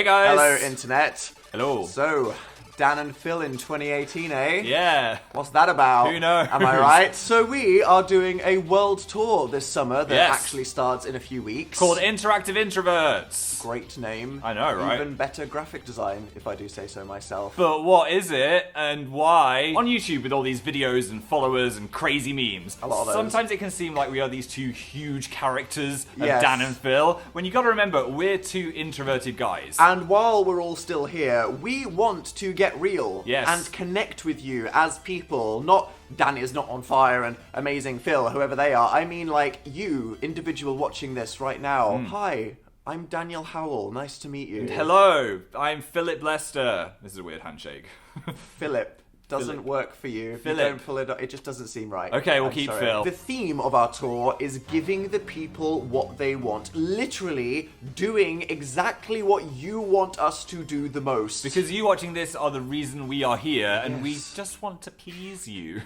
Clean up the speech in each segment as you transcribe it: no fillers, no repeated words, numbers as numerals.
guys! Hello, Internet. Hello. So, Dan and Phil in 2018, eh? Yeah. What's that about? Who knows? Am I right? So we are doing a world tour this summer that Yes. actually starts in a few weeks. Called Interactive Introverts. Great name. I know, right? Even better graphic design, if I do say so myself. But what is it and why? On YouTube with all these videos and followers and crazy memes, A lot of those. sometimes it can seem like we are these two huge characters of Yes. Dan and Phil, when you gotta remember, we're two introverted guys. And while we're all still here, we want to get real Yes. and connect with you as people. Not Dan is not on fire and amazing Phil, whoever they are. I mean, like you, individual watching this right now. Hi, I'm Daniel Howell. Nice to meet you. Hello, I'm Philip Lester. This is a weird handshake. Philip. Doesn't work for you. If Philip. you don't pull it up, it just doesn't seem right. Okay, we'll I'm keep sorry. Phil. The theme of our tour is giving the people what they want. Literally doing exactly what you want us to do the most. Because you watching this are the reason we are here, and we Yes. just want to please you.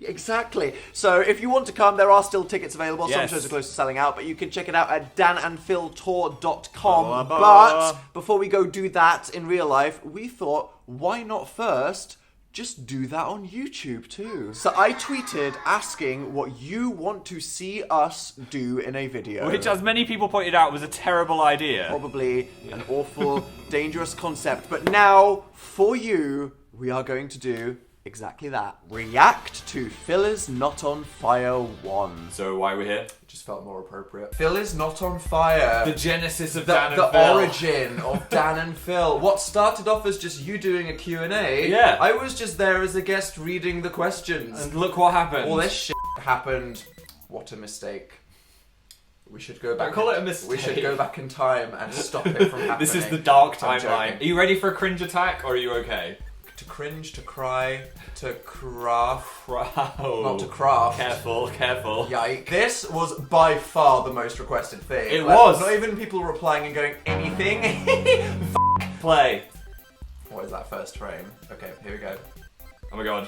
Exactly. So if you want to come, there are still tickets available. Some Yes. shows are close to selling out, but you can check it out at danandphiltour.com. Blah, blah, But blah. before we go do that in real life, we thought, why not first just do that on YouTube too? So I tweeted asking what you want to see us do in a video. Which, as many people pointed out, was a terrible idea. Probably an awful, dangerous concept. But now, for you, we are going to do exactly that. React to Phil is Not on Fire 1. So why are we here? It just felt more appropriate. Phil is Not on Fire. The genesis of The, Dan and the Phil. origin of Dan and Phil. What started off as just you doing a Q&A, Yeah. I was just there as a guest reading the questions. And look what happened. All this shit happened. What a mistake. We should go back. Don't call it a mistake. We should go back in time and stop it from happening. This is the dark I'm timeline. joking. Are you ready for a cringe attack, or are you okay? To cringe, to cry, to craft. Wow. Not to craft. Careful, careful. Yike. This was by far the most requested thing. It was. Not even people replying and going, anything. Play. What is that first frame? Okay, here we go. Oh my god.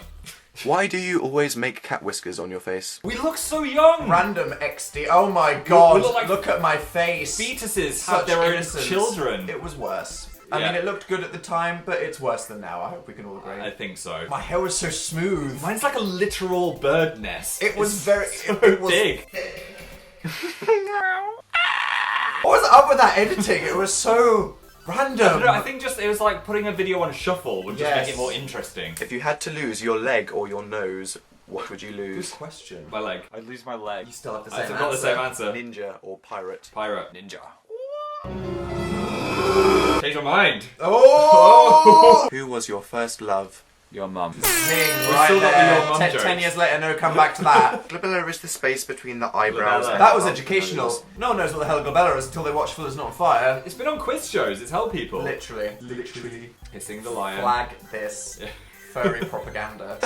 Why do you always make cat whiskers on your face? We look so young! Random XD. Oh my god. we look like look at my face. Fetuses Such have their own innocence. children. It was worse. I Yeah. mean, it looked good at the time, but it's worse than now. I hope we can all agree. I think so. My hair was so smooth. Mine's like a literal bird nest. It was It's very so it was big. What was up with that editing? It was so random. I think just it was like putting a video on shuffle would just Yes. make it more interesting. If you had to lose your leg or your nose, what would you Good lose? question. My leg. I'd lose my leg. You still have the I've same got the same answer. answer. Ninja or pirate? Pirate. Ninja. Change my mind. Oh! Who was your first love? Your mum. Thing We've right still got the there. your mum 10 jokes. years later, no, come back to that. Glabella is the space between the eyebrows. Glabella. and That was the educational. nose. No one knows what the hell Glabella is until they watch Phil is Not on Fire. It's been on quiz shows. It's helped people. Literally. Literally. Hissing the lion. Flag this. Yeah. Furry propaganda.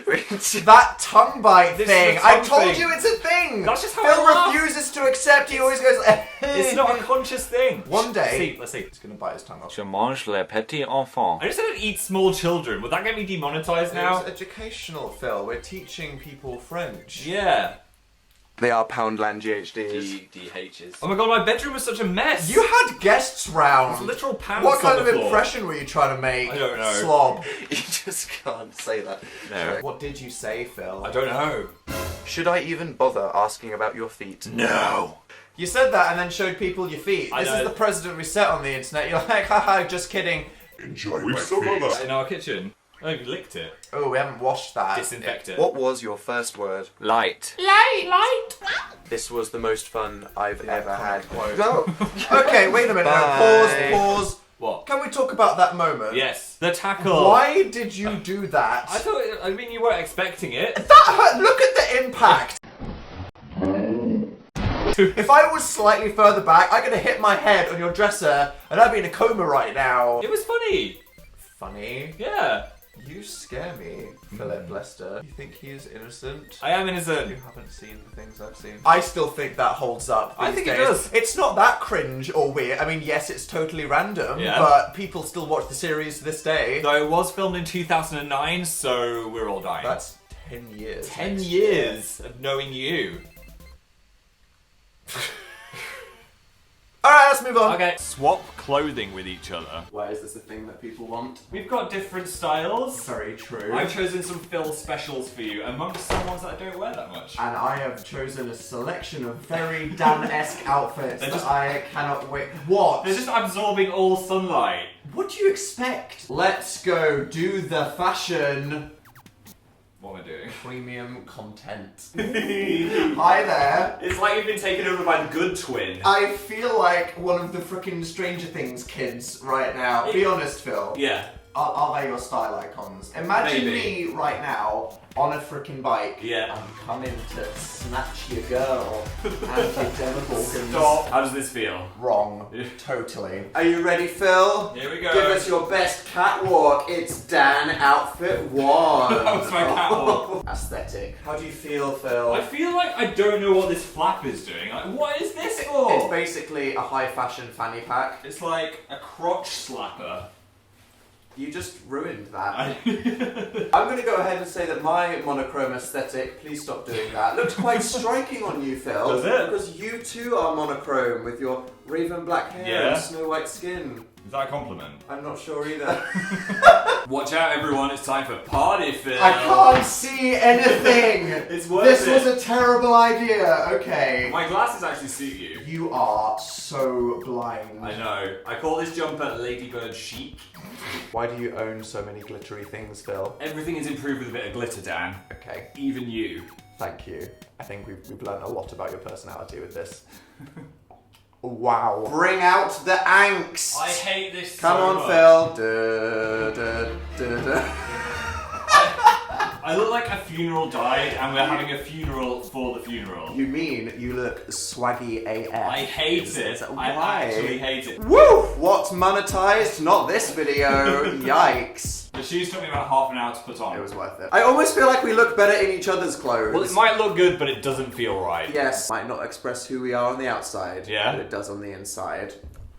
Which- That tongue bite This thing. is a I tongue told thing. you it's a thing. That's just how Phil I laugh. refuses to accept. He always goes. It's not a conscious thing. One day. Let's see. He's gonna bite his tongue off. Je mange les petits enfants. I just said eat small children. Would that get me demonetized now? It's educational, Phil. We're teaching people French. Yeah. They are Poundland GHDs. DHs. Oh my god, my bedroom was such a mess. You had guests round. It's literal pants What kind on of the floor. impression were you trying to make? I don't know. Slob. You just can't say that. No. What did you say, Phil? I don't know. Should I even bother asking about your feet? No. You said that and then showed people your feet. I This know. is the precedent we set on the internet. You're like, haha, just kidding. In our kitchen. Oh, you licked it. Oh, we haven't washed that. Disinfect it. What was your first word? Light. This was the most fun I've ever had. quote. No. Okay, wait a minute. No, Bye. pause. What? Can we talk about that moment? Yes. The tackle. Why did you do that? I thought. I mean, you weren't expecting it. That hurt. Look at the impact. If I was slightly further back, I could have hit my head on your dresser, and I'd be in a coma right now. It was funny. Funny. Yeah. You scare me, Philip Lester. You think he is innocent? I am You innocent. haven't seen the things I've seen. I still think that holds up. I these think it days. does. It's not that cringe or weird. I mean, yes, it's totally random, Yeah. but people still watch the series to this day. Though it was filmed in 2009, so we're all dying. That's 10 years. 10 next year. years of knowing you. Alright, let's move on. Okay. Swap clothing with each other. Why is this a thing that people want? We've got different styles. Very true. I've chosen some Phil specials for you, amongst some ones that I don't wear that much. And I have chosen a selection of very Dan-esque outfits that I cannot wait. What? They're just absorbing all sunlight. What do you expect? Let's go do the fashion. What am I doing? Premium content. Hi there. It's like you've been taken over by the good twin. I feel like one of the frickin' Stranger Things kids right now. Be honest, Phil. Yeah. Are they your style icons? Imagine Maybe. me right now on a frickin' bike. Yeah. I'm coming to snatch your girl. Anti-Demogorgons. Stop. How does this feel? Wrong. Yeah. Totally. Are you ready, Phil? Here we go. Give us your best catwalk. It's Dan outfit 1. That was my catwalk. Aesthetic. How do you feel, Phil? I feel like I don't know what this flap is doing. Like, what is this for? It's basically a high fashion fanny pack. It's like a crotch slapper. You just ruined that. I'm going to go ahead and say that my monochrome aesthetic, please stop doing that, looks quite striking on you, Phil. Does it? Because you too are monochrome with your raven black hair Yeah. and snow white skin. Is that a compliment? I'm not sure either. Watch out, everyone. It's time for Party Phil. I can't see anything! It's worth This it. was a terrible idea. Okay. My glasses actually suit you. You are so blind. I know. I call this jumper Ladybird chic. Why do you own so many glittery things, Phil? Everything is improved with a bit of glitter, Dan. Okay, Even you. thank you. I think we've learned a lot about your personality with this. Wow. Bring out the angst! I hate this Come so on, much. Phil. Da, da, da, da. I look like a funeral died and we're having a funeral for the funeral. You mean you look swaggy AF? I hate it. Why? I actually hate it. Woo! What's monetized? Not this video. Yikes. The shoes took me about half an hour to put on. It was worth it. I almost feel like we look better in each other's clothes. Well, it might look good, but it doesn't feel right. Yes, might not express who we are on the outside, Yeah. but it does on the inside.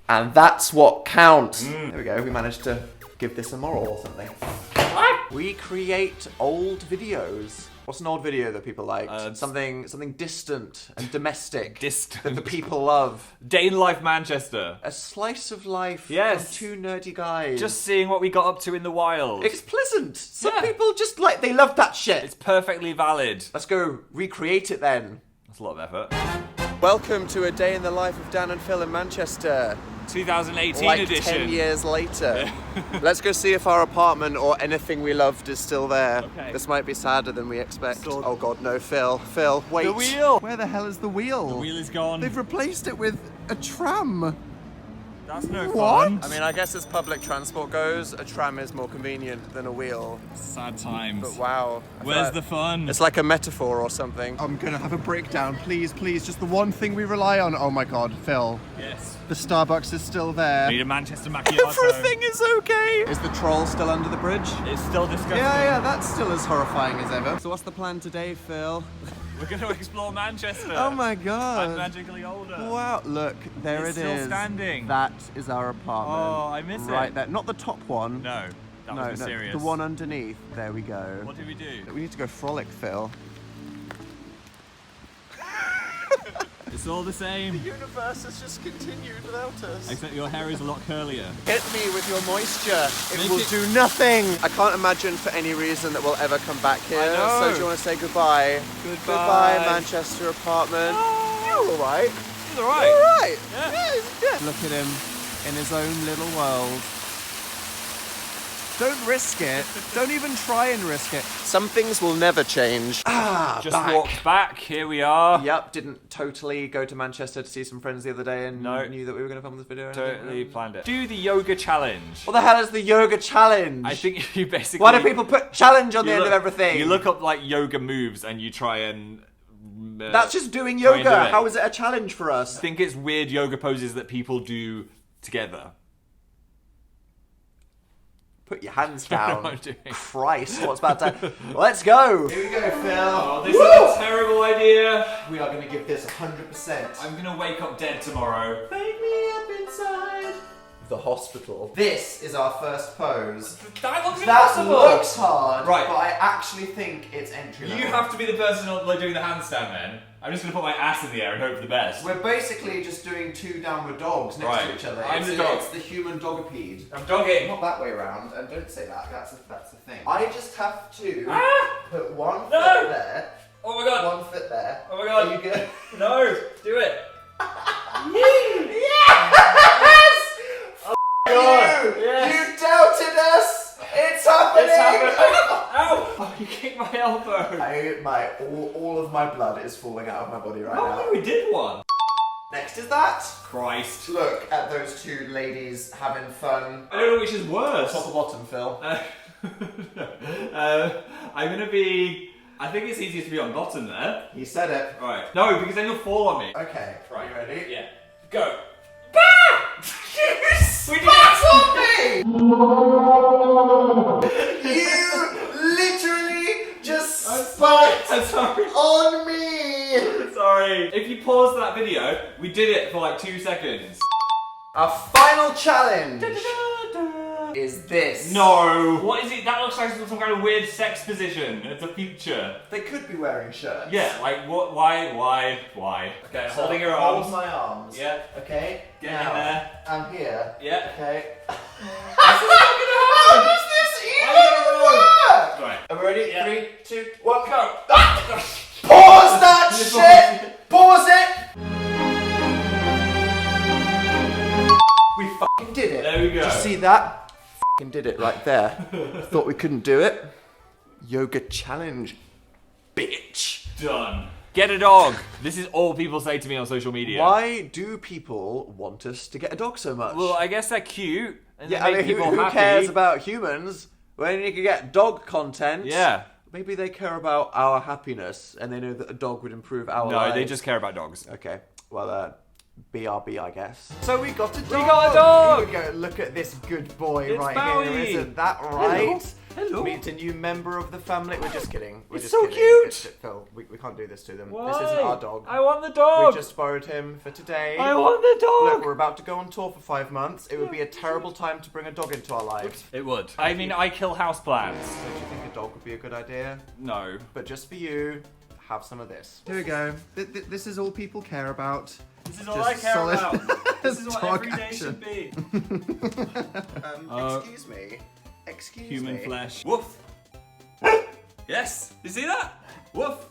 And that's what counts. There we go, we managed to give this a moral or something. What? We create old videos. What's an old video that people like? Something distant and domestic. Distant. That the people love. Day in Life Manchester. A slice of life Yes. from two nerdy guys. Just seeing what we got up to in the wild. It's pleasant. Some Yeah. people just like, they love that shit. It's perfectly valid. Let's go recreate it then. That's a lot of effort. Welcome to a day in the life of Dan and Phil in Manchester. 2018 Like edition. 10 years later. Let's go see if our apartment or anything we loved is still there. Okay. This might be sadder than we expect. Still- Oh god, no, Phil. Phil, wait. The wheel. Where the hell is the wheel? The wheel is gone. They've replaced it with a tram. That's no What? fun. I mean, I guess as public transport goes, a tram is more convenient than a wheel. Sad times. But wow. I feel Where's like the fun? It's like a metaphor or something. I'm gonna have a breakdown, please, please. Just the one thing we rely on. Oh my god, Phil. Yes. The Starbucks is still there. Need a Manchester macchiato. Everything is okay. Is the troll still under the bridge? It's still disgusting. Yeah, that's still as horrifying as ever. So what's the plan today, Phil? We're going to explore Manchester. Oh my I'm god. magically older. Wow, look, there It's it still is. standing. That is our apartment. Oh, I miss it. Right there. Not the top one. No, that no, was mysterious. the one underneath. There we go. What did we do? We need to go frolic, Phil. It's all the same, Universe has just continued without us. except your hair is a lot curlier. Hit me with your moisture. It Make will it- do nothing. I can't imagine for any reason that we'll ever come back here. I know. So do you want to say goodbye? Goodbye, Manchester apartment. You're alright. It's You're alright. alright. Yeah. Yeah. Look at him in his own little world. Don't risk it. Don't even try and risk it. Some things will never change. Just walked back, here we are. Yep, didn't totally go to Manchester to see some friends the other day and No. knew that we were going to film this video. and Totally everything. planned it. Do the yoga challenge. What the hell is the yoga challenge? I think you basically... Why do people put challenge on the you end look- of everything? You look up like yoga moves and you try and... That's just doing try and yoga. do it. How is it a challenge for us? I think it's weird yoga poses that people do together. Put your hands I don't know down. what I'm doing. Christ, what's about to... Let's go. Here we go, Phil. Oh, this is a terrible idea. We are going to give this 100%. I'm gonna wake up dead tomorrow. Wake me up inside. the hospital. This is our first pose. That looks That impossible! looks hard, Right. but I actually think it's entry level. You have to be the person like doing the handstand then. I'm just gonna put my ass in the air and hope for the best. We're basically just doing two downward dogs next Right. to each other. I'm it's, the dog. It's the human dogopede. I'm dogging. Not that way around, and don't say that. That's the thing. I just have to Ah! put one No! foot there, Oh my god. one foot there. Oh my god. Are you good? No, do it. Yes! God. You! Yes. You doubted us! It's happening! It's happening. Ow! Oh, you kicked my elbow. all of my blood is falling out of my body right Oh, now. yeah, we did one. Next is that. Christ. Look at those two ladies having fun. I don't know which is worse. Top or bottom, Phil? I'm gonna be. I think it's easiest to be on bottom there. He said it. Right. No, because then you'll fall on me. Okay. Right. You ready? Yeah. Go. You spat on me! You literally just spat I'm sorry. on me! Sorry. If you pause that video, we did it for like 2 seconds. Our final challenge is this. No. What is it? That looks like some kind of weird sex position. It's a future. They could be wearing shirts. Yeah. Like what? Why? Okay. So Holding your hold arms. my arms. Yeah. Okay. Get now, in there. I'm here. Yeah. Okay. This is not gonna How happen. does this I don't know. even work? Right. Are we ready? Yeah. 3, 2, 1, Go. Pause that shit! Pause it! We fucking did it. There we go. Did you see that? Fucking did it right there. Thought we couldn't do it. Yoga challenge, bitch. Done. Get a dog. This is all people say to me on social media. Why do people want us to get a dog so much? Well, I guess they're cute. And yeah, they I make mean, people who happy. cares about humans when you can get dog content? Yeah. Maybe they care about our happiness and they know that a dog would improve our No, lives. they just care about dogs. Okay, well, BRB, I guess. So we got a dog! We got a dog! Here we go, look at this good boy It's right Bowie. here, isn't that right? Hello. Meet a new member of the family. We're just kidding. We're It's just so kidding. cute. Phil, we can't do this to them. Why? This isn't our dog. I want the dog. We just borrowed him for today. I want the dog. Look, we're about to go on tour for 5 months. It would be a terrible time to bring a dog into our lives. It would. I mean, I kill houseplants. Don't you think a dog would be a good idea? No. But just for you, have some of this. Here we go. This is all people care about. This is all Just I care solid about. This is what dog every day action. should be. Excuse me. Excuse Human me. flesh. Woof. Yes. You see that? Woof.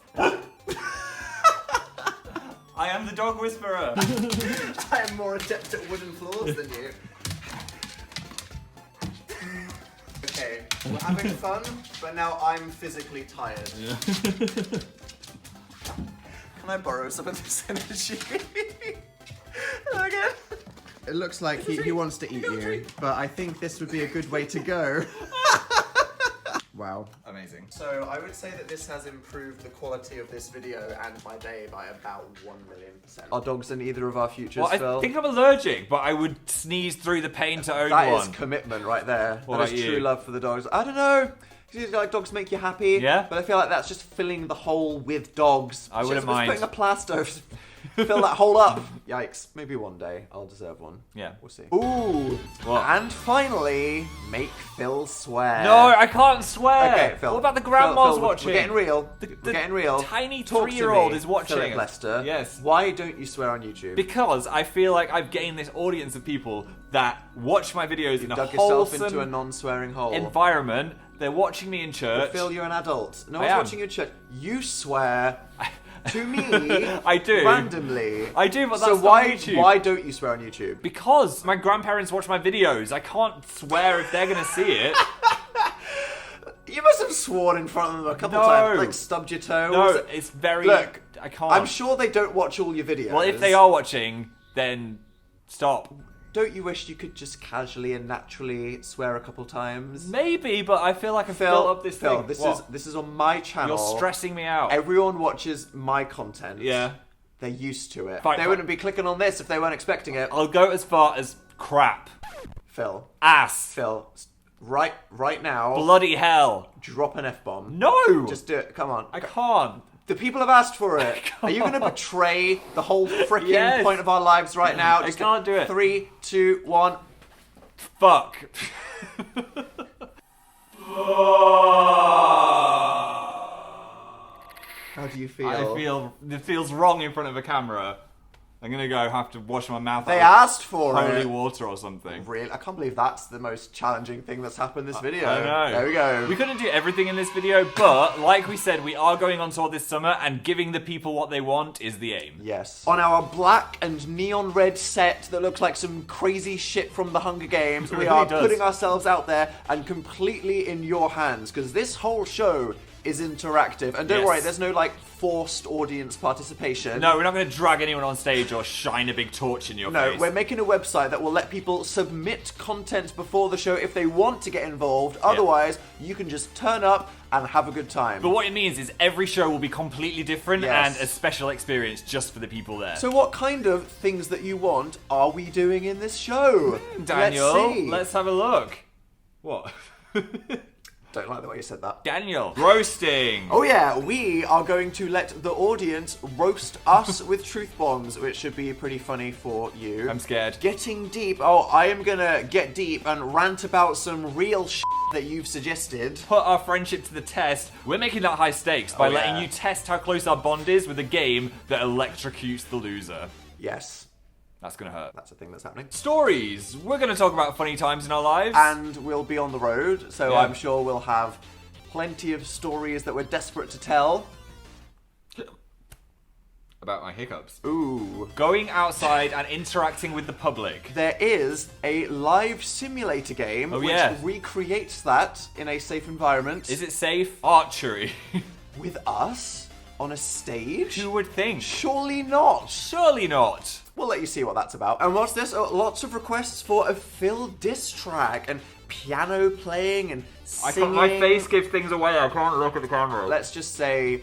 I am the dog whisperer. I am more adept at wooden floors than you. Okay, we're having fun, but now I'm physically tired. Can I borrow some of this energy? Again. It looks like he wants to eat you, but I think this would be a good way to go. Wow. Amazing. So I would say that this has improved the quality of this video and my day by about 1,000,000%. Are dogs in either of our futures, Well, I Phil? think I'm allergic, but I would sneeze through the pain to own That one. is commitment right there. What That about is you? true love for the dogs. I don't know. Like dogs make you happy. Yeah? But I feel like that's just filling the hole with dogs. I wouldn't Just mind. putting a plaster. Fill that hole up. Yikes. Maybe one day I'll deserve one. Yeah. We'll see. Ooh. What? And finally, make Phil swear. No, I can't swear. Okay, Phil. What about the grandmas Phil, watching? We're getting real. The We're getting real. tiny Talk to 3-year-old me, is watching. Philip Lester. Yes. Why don't you swear on YouTube? Because I feel like I've gained this audience of people that watch my videos in a Dug yourself wholesome into a non-swearing hole. environment. They're watching me in church. Phil, you're an adult. No I one's am. watching you in church. You swear to me. I do. Randomly. I do, but So that's not why YouTube. why don't you swear on YouTube? Because my grandparents watch my videos. I can't swear if they're gonna see it. You must have sworn in front of them a couple No. times, like stubbed your toe. No, Was it- it's very. Look, I can't. I'm sure they don't watch all your videos. Well, if they are watching, then stop. Don't you wish you could just casually and naturally swear a couple times? Maybe, but I feel like I've built up this Phil, thing. this is on my channel. You're stressing me out. Everyone watches my content. Yeah. They're used to it. Fine, They fine. wouldn't be clicking on this if they weren't expecting it. I'll go as far as crap. Phil, Ass. right now, Bloody hell. drop an F-bomb. No! Just do it. Come on. I can't. The people have asked for it. Are you going to betray the whole freaking Yes. point of our lives right now? I can't do it. 3, 2, 1. Fuck. How do you feel? It feels wrong in front of a camera. I'm gonna go have to wash my mouth They out asked for with holy it. water or something. Really? I can't believe that's the most challenging thing that's happened in this video. I know. There we go. We couldn't do everything in this video, but like we said, we are going on tour this summer, and giving the people what they want is the aim. Yes. On our black and neon red set that looks like some crazy shit from the Hunger Games, It we really are does. putting ourselves out there and completely in your hands, because this whole show is interactive. And don't Yes. worry, there's no like forced audience participation. No, we're not going to drag anyone on stage or shine a big torch in your No, face. we're making a website that will let people submit content before the show if they want to get involved. Otherwise, you can just turn up and have a good time. But what it means is every show will be completely different Yes. and a special experience just for the people there. So what kind of things that you want are we doing in this show? Daniel, Let's see. let's have a look. What? Don't like the way you said that. Daniel, roasting. Oh yeah, we are going to let the audience roast us with truth bombs, which should be pretty funny for you. I'm scared. Getting deep. Oh, I am gonna get deep and rant about some real shit that you've suggested. Put our friendship to the test. We're making that high stakes by Oh, letting yeah. you test how close our bond is with a game that electrocutes the loser. Yes, That's gonna hurt. that's a thing that's happening. Stories. We're gonna talk about funny times in our lives. And we'll be on the road, so Yeah. I'm sure we'll have plenty of stories that we're desperate to tell. about my hiccups. Ooh. Going outside and interacting with the public. There is a live simulator game which yeah. recreates that in a safe environment. Is it safe? Archery. With us? On a stage? Who would think? Surely not. Surely not. We'll let you see what that's about. And what's this? Oh, lots of requests for a Phil diss track and piano playing and singing. My face gives things away. I can't look at the camera. Let's just say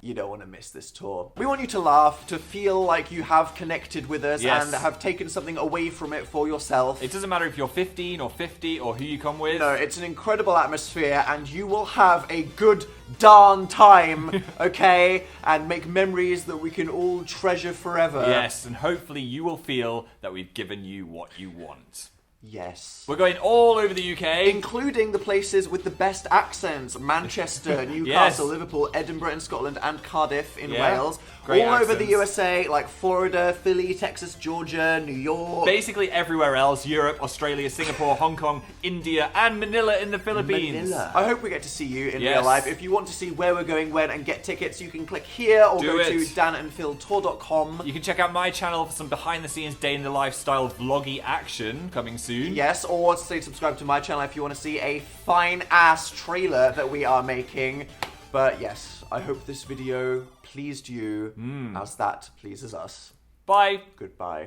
you don't want to miss this tour. We want you to laugh, to feel like you have connected with us Yes. and have taken something away from it for yourself. It doesn't matter if you're 15 or 50 or who you come with. No, it's an incredible atmosphere and you will have a good darn time, okay? And make memories that we can all treasure forever. Yes, and hopefully you will feel that we've given you what you want. Yes. We're going all over the UK. Including the places with the best accents. Manchester, Newcastle, Liverpool, Edinburgh in Scotland, and Cardiff in Yeah, Wales. great all over the accents. USA, like Florida, Philly, Texas, Georgia, New York. Basically everywhere else, Europe, Australia, Singapore, Hong Kong, India, and Manila in the Philippines. Manila. I hope we get to see you in Yes. real life. If you want to see where we're going when and get tickets, you can click here or Do go it. to danandphiltour.com. You can check out my channel for some behind-the-scenes day-in-the-life style vloggy action coming soon. Yes, or stay subscribed to my channel if you want to see a fine-ass trailer that we are making. But yes, I hope this video pleased you as that pleases us. Bye. Goodbye.